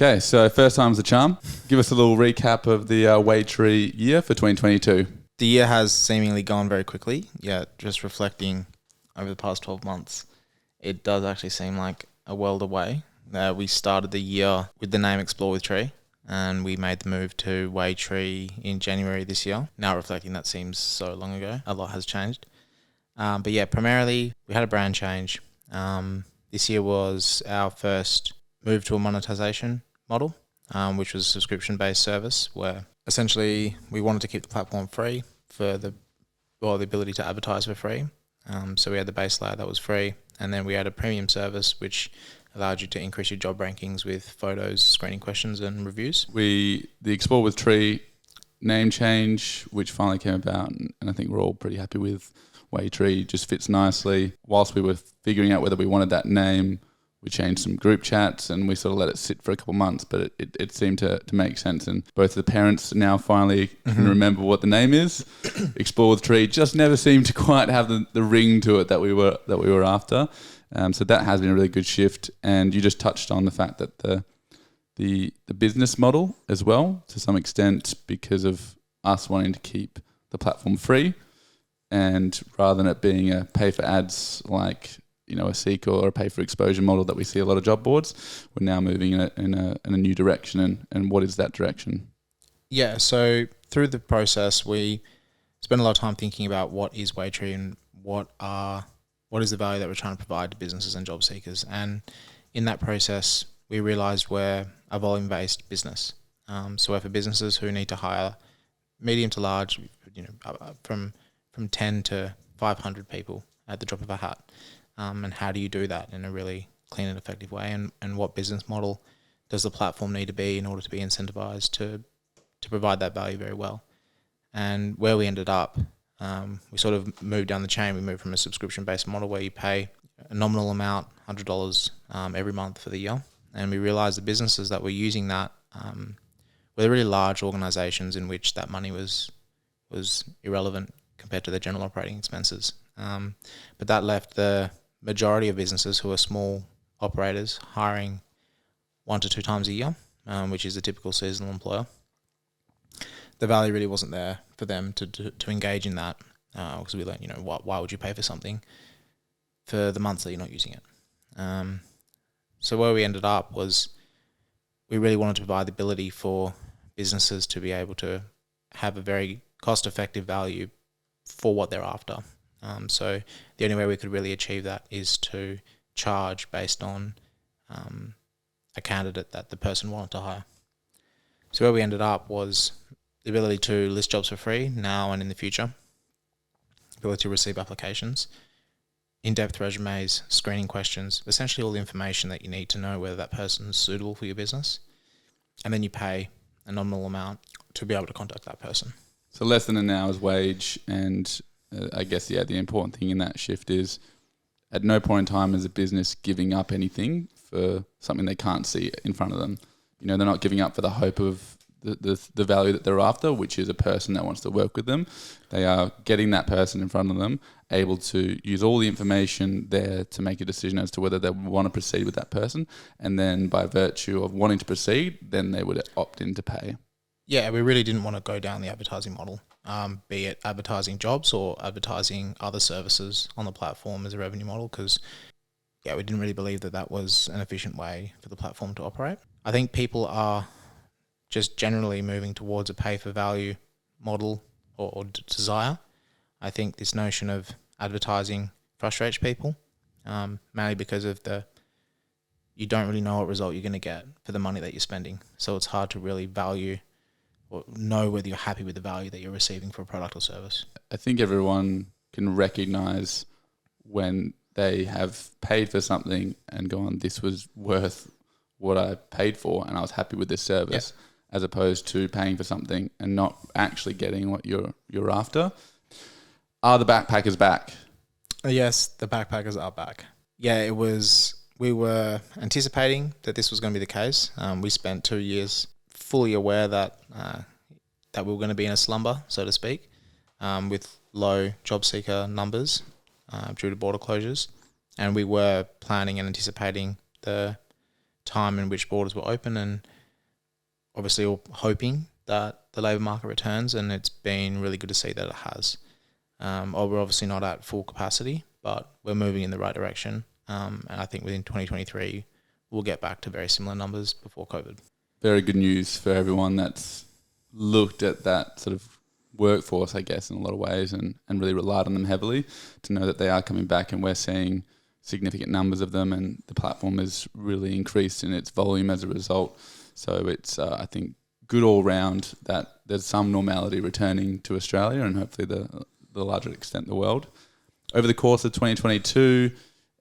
Okay, so first time's the charm. Give us a little recap of the Waytree year for 2022. The year has seemingly gone very quickly, yet just reflecting over the past 12 months, it does actually seem like a world away. We started the year with the name Explore with Tree, and we made the move to Waytree in January this year. Now reflecting, that seems so long ago. A lot has changed. But yeah, primarily we had a brand change. This year was our first move to a monetization model, which was a subscription-based service where essentially we wanted to keep the platform free for the ability to advertise for free. So we had the base layer that was free, and then we had a premium service which allowed you to increase your job rankings with photos, screening questions, and reviews. The Explore with Tree name change, which finally came about, and I think we're all pretty happy with. Waytree just fits nicely. Whilst we were figuring out whether we wanted that name, we changed some group chats and we sort of let it sit for a couple of months, but it seemed to make sense. And both of the parents now finally can remember what the name is. Explore with Tree just never seemed to quite have the ring to it that we were after. So that has been a really good shift. And you just touched on the fact that the business model as well, to some extent, because of us wanting to keep the platform free, and rather than it being a pay for ads like a seek or a pay for exposure model that we see a lot of job boards, we're now moving in a new direction. And what is that direction? Yeah, so through the process, we spent a lot of time thinking about what is Waytree and what is the value that we're trying to provide to businesses and job seekers. And in that process, we realized we're a volume-based business. So we're for businesses who need to hire medium to large, from 10 to 500 people at the drop of a hat. And how do you do that in a really clean and effective way? And what business model does the platform need to be in order to be incentivized to provide that value very well? And where we ended up, we sort of moved down the chain. We moved from a subscription-based model where you pay a nominal amount, $100 every month for the year. And we realized the businesses that were using that were the really large organizations in which that money was irrelevant compared to their general operating expenses. But that left the majority of businesses who are small operators hiring 1 to 2 times a year, which is a typical seasonal employer. The value really wasn't there for them to engage in that, because we learned, why would you pay for something for the months that you're not using it? So where we ended up was we really wanted to provide the ability for businesses to be able to have a very cost-effective value for what they're after. So the only way we could really achieve that is to charge based on a candidate that the person wanted to hire. So where we ended up was the ability to list jobs for free now and in the future, ability to receive applications, in-depth resumes, screening questions, essentially all the information that you need to know whether that person is suitable for your business. And then you pay a nominal amount to be able to contact that person. So less than an hour's wage, and I guess, the important thing in that shift is at no point in time is a business giving up anything for something they can't see in front of them. They're not giving up for the hope of the value that they're after, which is a person that wants to work with them. They are getting that person in front of them, able to use all the information there to make a decision as to whether they want to proceed with that person. And then by virtue of wanting to proceed, then they would opt in to pay. Yeah, we really didn't want to go down the advertising model, be it advertising jobs or advertising other services on the platform as a revenue model, because we didn't really believe that was an efficient way for the platform to operate. I think people are just generally moving towards a pay-for-value model or desire. I think this notion of advertising frustrates people, mainly because of you don't really know what result you're going to get for the money that you're spending. So it's hard to really value or know whether you're happy with the value that you're receiving for a product or service. I think everyone can recognize when they have paid for something and gone, this was worth what I paid for and I was happy with this service, as opposed to paying for something and not actually getting what you're after. Are the backpackers back? Yes, the backpackers are back. Yeah, we were anticipating that this was going to be the case. We spent 2 years fully aware that we were going to be in a slumber, so to speak, with low job seeker numbers due to border closures. And we were planning and anticipating to time in which borders were open, and obviously all hoping that the labour market returns, and it's been really good to see that it has. We're obviously not at full capacity, but we're moving in the right direction. And I think within 2023, we'll get back to very similar numbers before COVID. Very good news for everyone that's looked at that sort of workforce, I guess, in a lot of ways and really relied on them heavily, to know that they are coming back, and we're seeing significant numbers of them, and the platform has really increased in its volume as a result. So it's, I think, good all round that there's some normality returning to Australia, and hopefully the larger extent the world. Over the course of 2022,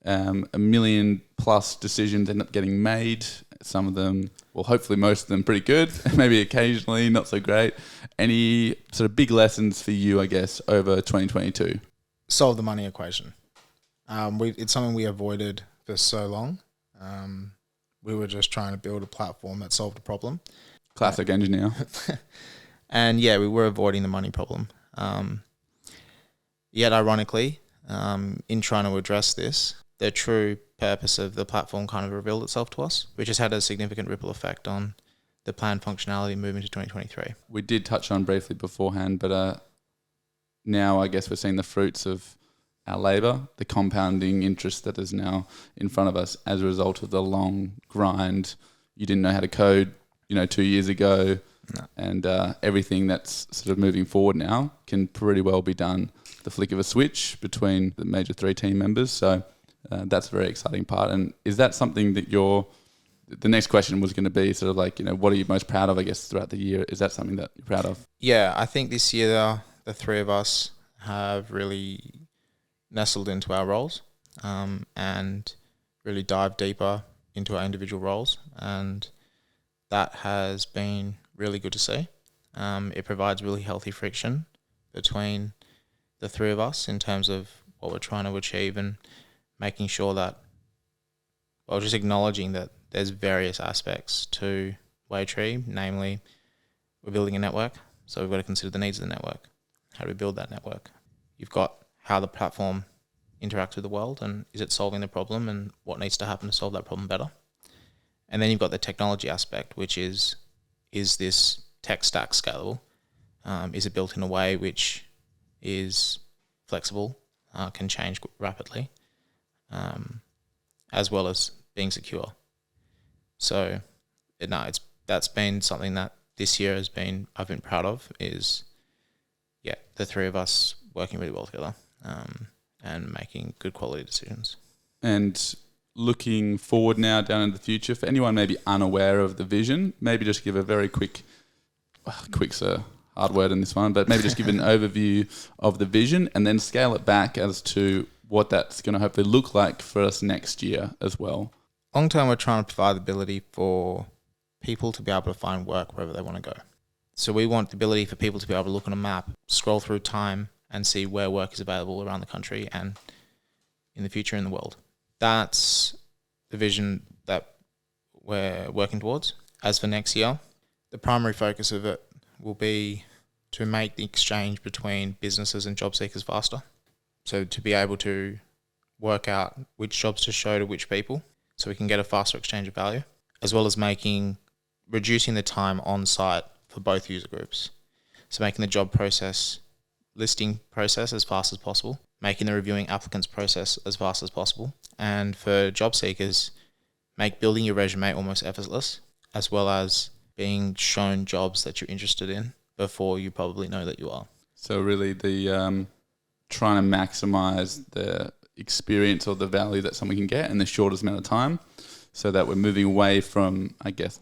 1 million plus decisions end up getting made. Some of them, well, hopefully most of them pretty good, maybe occasionally not so great. Any sort of big lessons for you, I guess, over 2022? Solve the money equation. It's something we avoided for so long. We were just trying to build a platform that solved a problem. Classic engineer. And yeah, we were avoiding the money problem. Yet ironically, in trying to address this, the true purpose of the platform kind of revealed itself to us, which has had a significant ripple effect on the planned functionality moving to 2023. We did touch on briefly beforehand, but now I guess we're seeing the fruits of our labour, the compounding interest that is now in front of us as a result of the long grind. You didn't know how to code, 2 years ago, and everything that's sort of moving forward now can pretty well be done the flick of a switch between the major 3 team members. So that's a very exciting part. And is that something that the next question was going to be sort of like, what are you most proud of, I guess, throughout the year? Is that something that you're proud of? Yeah, I think this year the 3 of us have really nestled into our roles and really dived deeper into our individual roles. And that has been really good to see. It provides really healthy friction between the 3 of us in terms of what we're trying to achieve, and making sure that, just acknowledging that there's various aspects to Waytree, namely we're building a network, so we've got to consider the needs of the network. How do we build that network? You've got how the platform interacts with the world, and is it solving the problem, and what needs to happen to solve that problem better? And then you've got the technology aspect, which is this tech stack scalable? Is it built in a way which is flexible, can change rapidly, as well as being secure? So, that's been something that this year I've been proud of, is, the 3 of us working really well together and making good quality decisions. And looking forward now down into the future, for anyone maybe unaware of the vision, maybe just give a very quick's a hard word in this one, but maybe just give an overview of the vision, and then scale it back as to what that's going to hopefully look like for us next year as well. Long term, we're trying to provide the ability for people to be able to find work wherever they want to go. So we want the ability for people to be able to look on a map, scroll through time, and see where work is available around the country and in the future in the world. That's the vision that we're working towards. As for next year, the primary focus of it will be to make the exchange between businesses and job seekers faster. So to be able to work out which jobs to show to which people, so we can get a faster exchange of value, as well as reducing the time on site for both user groups. So making the job listing process as fast as possible, making the reviewing applicants process as fast as possible, and for job seekers, make building your resume almost effortless, as well as being shown jobs that you're interested in before you probably know that you are. So really the trying to maximize the experience or the value that someone can get in the shortest amount of time, so that we're moving away from, I guess,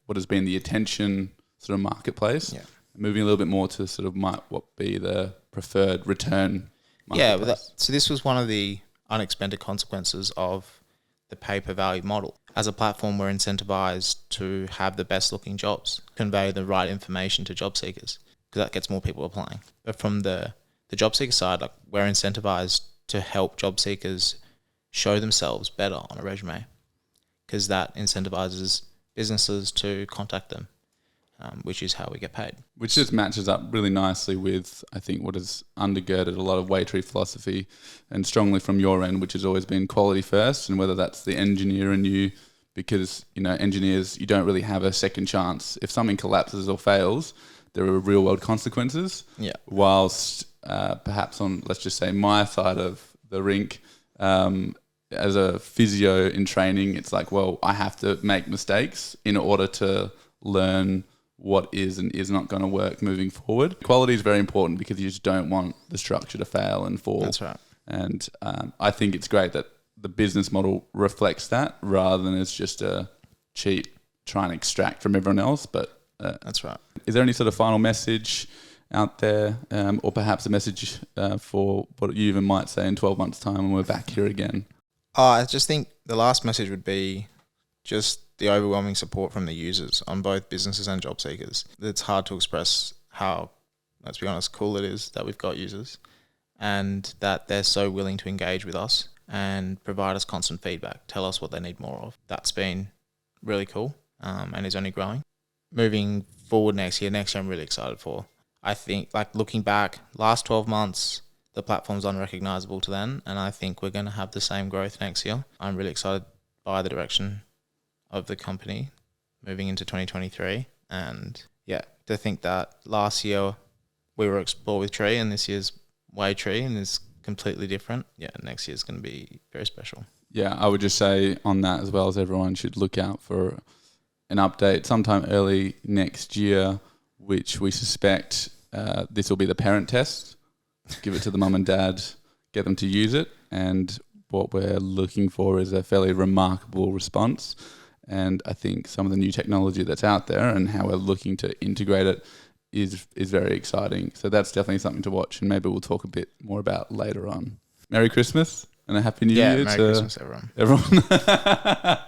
what has been the attention sort of marketplace, moving a little bit more to sort of what be the preferred return marketplace. So this was one of the unexpected consequences of the pay-per-value model. As a platform, we're incentivized to have the best looking jobs, convey the right information to job seekers, because that gets more people applying. But from the job seeker side, we're incentivized to help job seekers show themselves better on a resume, because that incentivizes businesses to contact them, which is how we get paid. Which just matches up really nicely with, I think, what has undergirded a lot of Waytree philosophy, and strongly from your end, which has always been quality first, and whether that's the engineer in you because, engineers, you don't really have a second chance. If something collapses or fails, there are real world consequences. Yeah. Whilst perhaps on, let's just say, my side of the rink, as a physio in training, it's like, well, I have to make mistakes in order to learn what is and is not going to work moving forward. Quality is very important because you just don't want the structure to fail and fall. That's right. And I think it's great that the business model reflects that rather than it's just a cheap trying to extract from everyone else. But that's right. Is there any sort of final message out there, or perhaps a message for what you even might say in 12 months' time when we're back here again? I just think the last message would be just the overwhelming support from the users on both businesses and job seekers. It's hard to express how, let's be honest, cool it is that we've got users and that they're so willing to engage with us and provide us constant feedback, tell us what they need more of. That's been really cool and is only growing. Moving forward next year I'm really excited for. I think, like, looking back, last 12 months, the platform's unrecognizable to then, and I think we're going to have the same growth next year. I'm really excited by the direction of the company moving into 2023. And yeah, to think that last year we were Explore with Tree and this year's Waytree and is completely different. Yeah, next year's going to be very special. Yeah, I would just say on that as well as everyone should look out for an update sometime early next year, which we suspect this will be the parent test. Give it to the mum and dad, get them to use it. And what we're looking for is a fairly remarkable response. And I think some of the new technology that's out there and how we're looking to integrate it is very exciting. So that's definitely something to watch, and maybe we'll talk a bit more about later on. Merry Christmas and a Happy New Year Merry Christmas, everyone. Everyone.